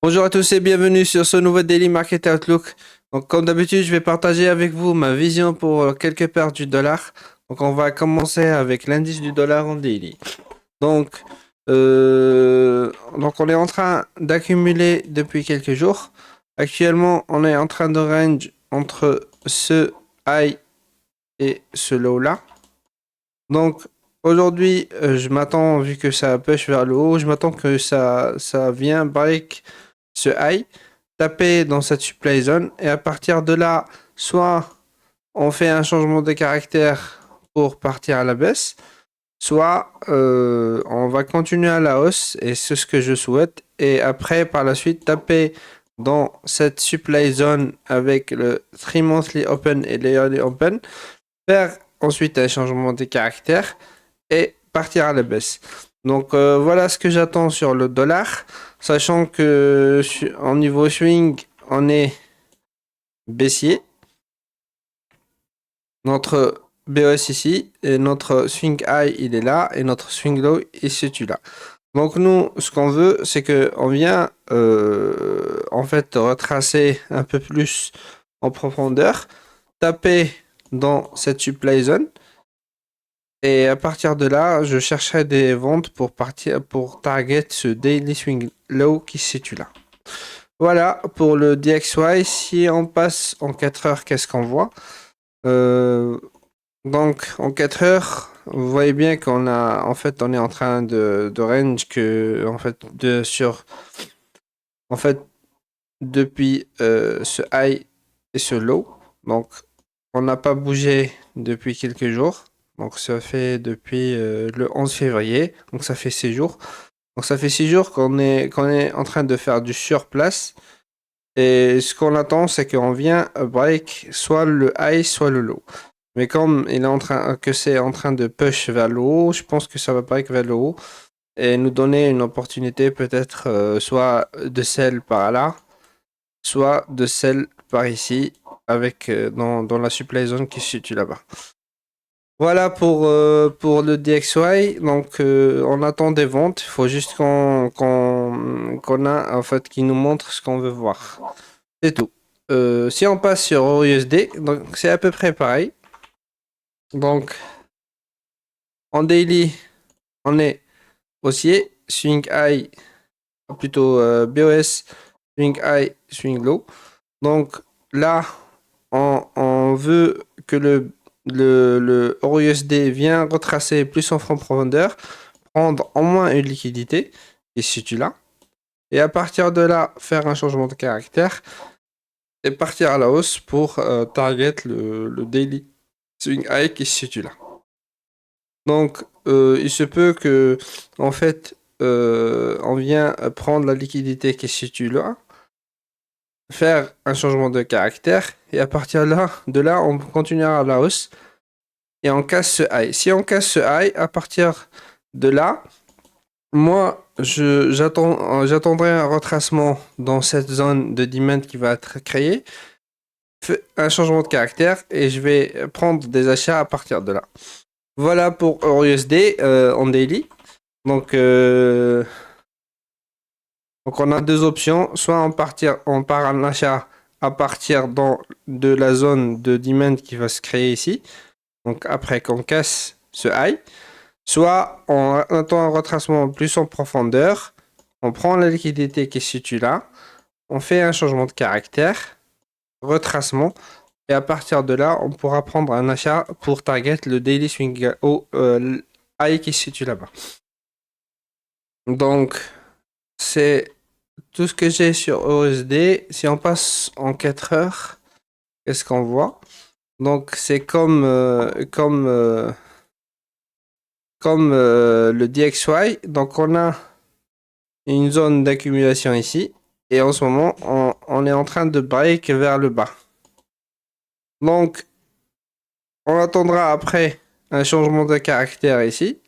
Bonjour à tous et bienvenue sur ce nouveau Daily Market Outlook. Donc, comme d'habitude, je vais partager avec vous ma vision pour quelques paires du dollar. Donc, on va commencer avec l'indice du dollar en daily. Donc, on est en train d'accumuler depuis quelques jours. Actuellement, on est en train de range entre ce high et ce low là. Donc, aujourd'hui, je m'attends, vu que ça push vers le haut, je m'attends que ça vient break ce high, taper dans cette supply zone, et à partir de là, soit on fait un changement de caractère pour partir à la baisse, soit on va continuer à la hausse, et c'est ce que je souhaite, et après, par la suite, taper dans cette supply zone avec le 3 monthly open et le yearly open, faire ensuite un changement de caractère et partir à la baisse. Donc voilà ce que j'attends sur le dollar, sachant que en niveau swing, on est baissier. Notre BOS ici, et notre swing high il est là, et notre swing low il se situe là. Donc nous, ce qu'on veut, c'est que on vient en fait retracer un peu plus en profondeur, taper dans cette supply zone. Et à partir de là, je chercherai des ventes pour target ce daily swing low qui se situe là. Voilà pour le DXY. Si on passe en 4 heures, qu'est-ce qu'on voit? Euh, donc en 4 heures, vous voyez bien on est en train de range que en fait de sur en fait depuis ce high et ce low. Donc on n'a pas bougé depuis quelques jours. Donc ça fait depuis le 11 février. Donc ça fait 6 jours. Donc ça fait 6 jours qu'on est en train de faire du surplace. Et ce qu'on attend, c'est qu'on vient break soit le high, soit le low. Mais comme c'est en train de push vers le haut, je pense que ça va break vers le haut et nous donner une opportunité peut-être soit de sell par là, soit de sell par ici, avec dans la supply zone qui se situe là-bas. Voilà pour le DXY. Donc, on attend des ventes. Il faut juste qu'on a, en fait, qui nous montre ce qu'on veut voir. C'est tout. Si on passe sur EURUSD, donc c'est à peu près pareil. Donc, en daily, on est haussier, swing high, plutôt BOS, swing high, swing low. Donc, là, on veut que le EURUSD vienne retracer plus en profondeur, prendre au moins une liquidité, et si tu l'as, et à partir de là, faire un changement de caractère et partir à la hausse pour target le daily swing high qui se situe là. Donc, il se peut que, en fait, on vient prendre la liquidité qui se situe là, faire un changement de caractère, et à partir de là, on continuera à la hausse et on casse ce high. Si on casse ce high, à partir de là, moi, j'attendrai un retracement dans cette zone de demand qui va être créée, un changement de caractère, et je vais prendre des achats à partir de là. Voilà pour EURUSD en daily. Donc, donc on a deux options. Soit on part en achat à partir de la zone de demand qui va se créer ici. Donc après qu'on casse ce high. Soit on attend un retracement plus en profondeur. On prend la liquidité qui se situe là. On fait un changement de caractère. Retracement. Et à partir de là, on pourra prendre un achat pour target le daily swing au high qui se situe là-bas. Donc, c'est tout ce que j'ai sur EURUSD. Si on passe en 4 heures, qu'est-ce qu'on voit? Donc, c'est comme le DXY. Donc, on a une zone d'accumulation ici. Et en ce moment, on est en train de break vers le bas. Donc, on attendra après un changement de caractère ici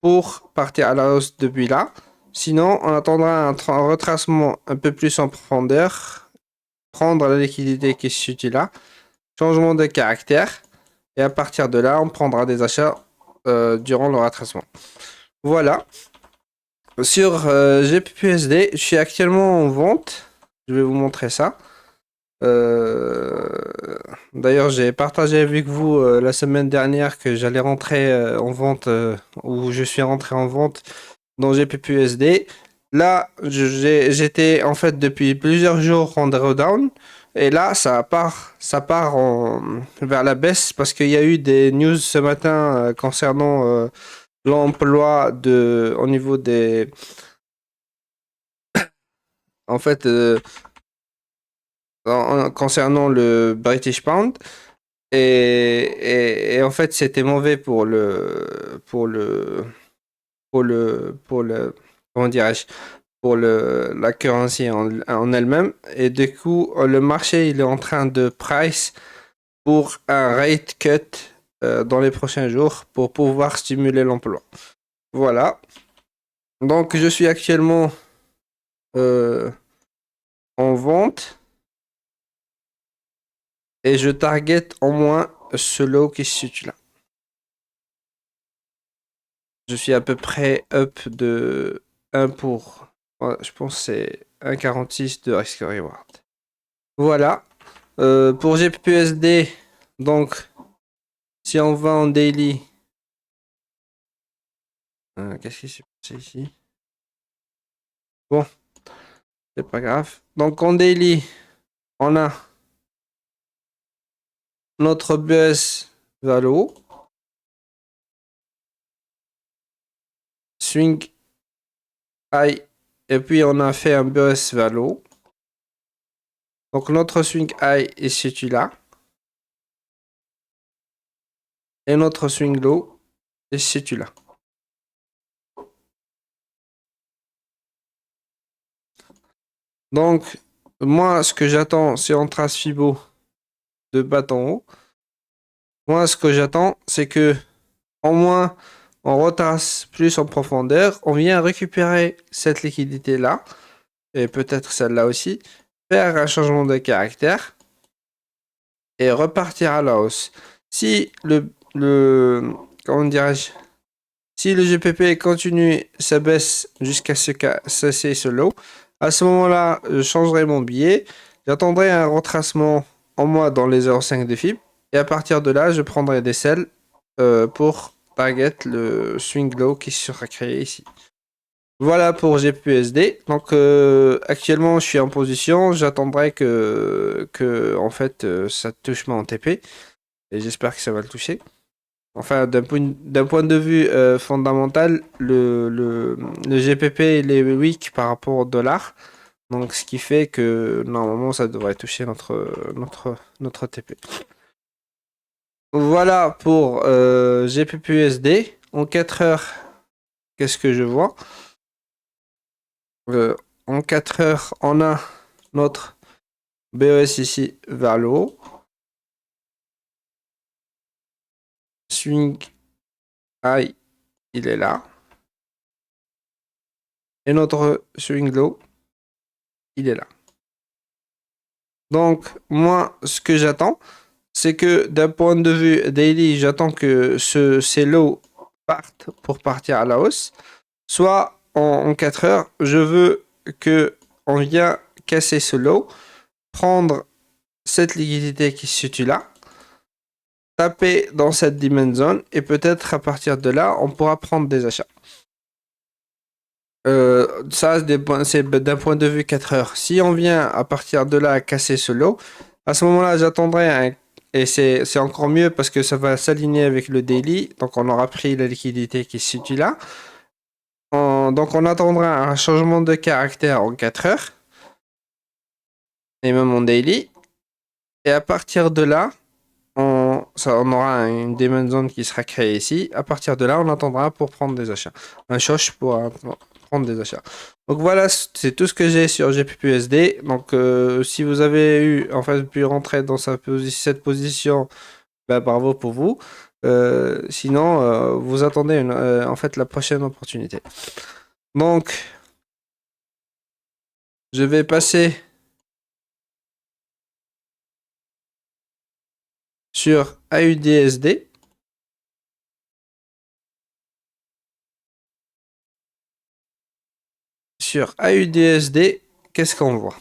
pour partir à la hausse depuis là. Sinon, on attendra un retracement un peu plus en profondeur, prendre la liquidité qui se situe là, changement de caractère, et à partir de là, on prendra des achats durant le retracement. Voilà. Sur GPUSD, je suis actuellement en vente. Je vais vous montrer ça. Euh, D'ailleurs, j'ai partagé avec vous la semaine dernière que j'allais rentrer en vente, ou je suis rentré en vente dans GPUSD. Là, j'étais en fait depuis plusieurs jours en drawdown. Et là, vers la baisse parce qu'il y a eu des news ce matin concernant l'emploi au niveau des, en fait, concernant le British Pound. Et en fait, c'était mauvais pour le, comment dirais-je, la currency en elle-même. Et du coup, le marché, il est en train de price pour un rate cut dans les prochains jours pour pouvoir stimuler l'emploi. Voilà. Donc, je suis actuellement euh, en vente et je target au moins ce lot qui se situe là. Je suis à peu près up de 1 pour. Ouais, je pense que c'est 1,46 de risk reward. Voilà. Pour GPUSD, donc, si on va en daily. Qu'est-ce qui s'est passé ici? Bon, c'est pas grave. Donc, en daily, on a notre BS vers le haut. Swing high. Et puis, on a fait un BS vers le haut. Donc, notre swing high est celui-là. Et notre swing low est celui-là. Donc, moi, ce que j'attends, c'est en trace Fibo de bas en haut. Moi, ce que j'attends, c'est que, au moins, on retrace plus en profondeur. On vient récupérer cette liquidité-là, et peut-être celle-là aussi, faire un changement de caractère et repartir à la hausse. Si comment dirais-je, si le GPP continue sa baisse jusqu'à casser ce low, à ce moment-là, je changerai mon billet. J'attendrai un retracement en moi dans les 0,5 de FIB. Et à partir de là, je prendrai des sells pour target le swing low qui sera créé ici. Voilà pour GPUSD. Donc actuellement, je suis en position. J'attendrai que en fait, ça touche mon TP. Et j'espère que ça va le toucher. Enfin, d'un point de vue fondamental, le GPP il est weak par rapport au dollar. Donc, ce qui fait que normalement, ça devrait toucher notre TP. Voilà pour GPPUSD. En 4 heures, qu'est-ce que je vois? Euh, En 4 heures, on a notre BES ici vers le haut. Swing high, il est là. Et notre swing low, il est là. Donc, moi, ce que j'attends, c'est que d'un point de vue daily, j'attends que ces lows partent pour partir à la hausse. Soit en 4 heures, je veux que on vient casser ce low, prendre cette liquidité qui se situe là, taper dans cette demand zone et peut-être à partir de là, on pourra prendre des achats. Ça, c'est d'un point de vue 4 heures. Si on vient à partir de là casser ce lot, à ce moment-là, j'attendrai et c'est encore mieux parce que ça va s'aligner avec le daily. Donc, on aura pris la liquidité qui se situe là. Donc, on attendra un changement de caractère en 4 heures et même en daily. Et à partir de là, on aura une demand zone qui sera créée ici. À partir de là, on attendra pour prendre des achats. Un choche pour prendre des achats. Donc voilà, c'est tout ce que j'ai sur GPPUSD. Donc si vous avez en fait pu rentrer dans cette position, bah, bravo pour vous. Sinon, vous attendez en fait la prochaine opportunité. Donc, je vais passer sur AUDSD. sur AUDUSD, qu'est-ce qu'on voit?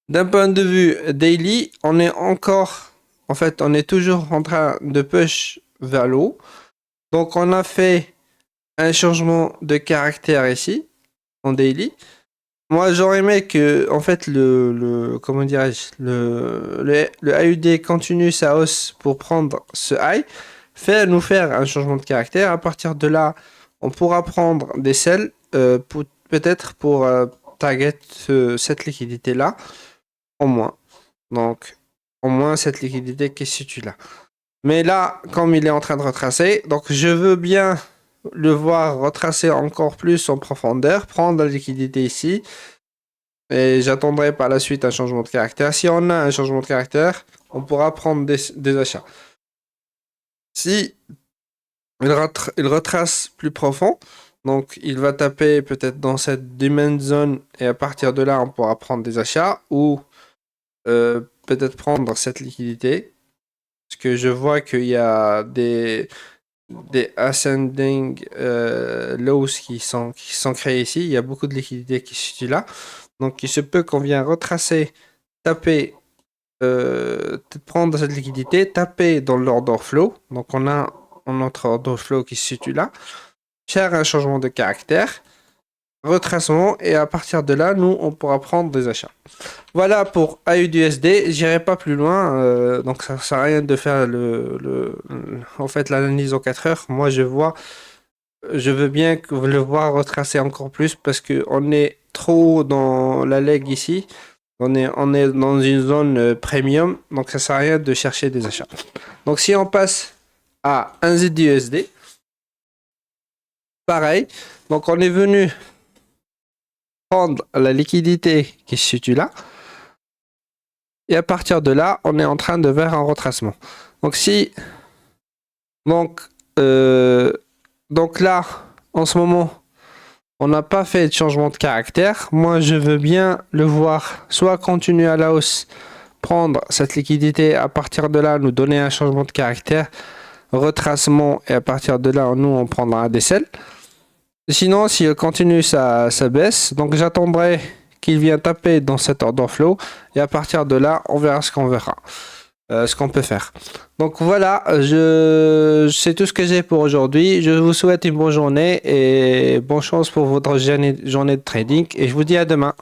D'un point de vue daily, on est encore, en fait, on est toujours en train de push vers le haut. Donc, on a fait un changement de caractère ici, en daily. Moi, j'aurais aimé que, en fait, comment dirais-je, le AUD continue sa hausse pour prendre ce high, nous faire un changement de caractère. À partir de là, on pourra prendre des sells, peut-être pour target cette liquidité-là, au moins. Donc, au moins cette liquidité qui se situe là. Mais là, comme il est en train de retracer, donc je veux bien le voir retracer encore plus en profondeur, prendre la liquidité ici, et j'attendrai par la suite un changement de caractère. Si on a un changement de caractère, on pourra prendre des achats. Si il retrace plus profond, donc il va taper peut-être dans cette demand zone, et à partir de là, on pourra prendre des achats, ou peut-être prendre cette liquidité. Parce que je vois qu'il y a des ascending lows qui sont créés ici. Il y a beaucoup de liquidités qui se situent là. Donc il se peut qu'on vienne retracer, taper, prendre cette liquidité, taper dans l'order flow. Donc on a notre order flow qui se situe là. Faire un changement de caractère, retracement, et à partir de là, nous, on pourra prendre des achats. Voilà pour AUDUSD, j'irai pas plus loin, donc ça sert à rien de faire en fait l'analyse en 4 heures. Moi je veux bien le voir retracer encore plus parce que on est trop dans la leg ici, on est dans une zone premium, donc ça sert à rien de chercher des achats. Donc si on passe à un ZUSD, pareil, donc on est venu prendre la liquidité qui se situe là. Et à partir de là, on est en train de faire un retracement. Donc donc là, en ce moment, on n'a pas fait de changement de caractère. Moi, je veux bien le voir soit continuer à la hausse, prendre cette liquidité, à partir de là, nous donner un changement de caractère, retracement, et à partir de là, nous, on prendra des sells. Sinon, s'il continue sa baisse, donc j'attendrai qu'il vienne taper dans cet order flow, et à partir de là, on verra ce qu'on peut faire. Donc voilà, c'est tout ce que j'ai pour aujourd'hui. Je vous souhaite une bonne journée et bonne chance pour votre journée de trading, et je vous dis à demain.